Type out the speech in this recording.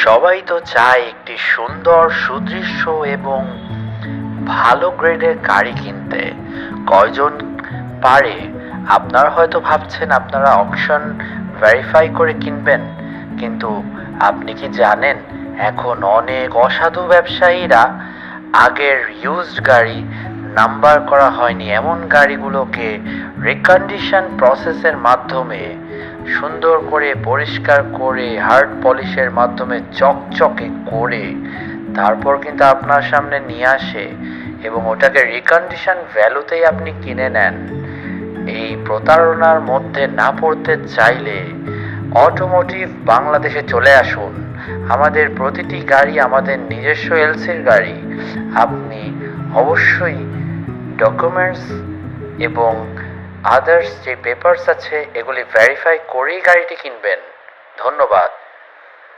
সবাই তো চায় একটি সুন্দর সুদৃশ্য এবং ভালো গ্রেডের গাড়ি কিনতে। কয়জন পারে? আপনারা হয়তো ভাবছেন আপনারা অকশন ভেরিফাই করে কিনবেন, কিন্তু আপনি কি জানেন এখন অনেক অসাধু ব্যবসায়ীরা আগের ইউজড গাড়ি নাম্বার করা হয়নি এমন গাড়িগুলোকে রিকন্ডিশন প্রসেসের মাধ্যমে সুন্দর করে পরিষ্কার করে হার্ড পলিশের মাধ্যমে চকচকে করে তারপর কিন্তু আপনার সামনে নিয়ে আসে এবং ওটাকে রিকন্ডিশন ভ্যালুতেই আপনি কিনে নেন। এই প্রতারণার মধ্যে না পড়তে চাইলে অটোমোটিভ বাংলাদেশে চলে আসুন। আমাদের প্রতিটি গাড়ি আমাদের নিজস্ব এলসির গাড়ি। আপনি অবশ্যই ডকুমেন্টস এবং আদার্স যে পেপারস আছে এগুলি ভেরিফাই করেই গাড়িটি কিনবেন। ধন্যবাদ।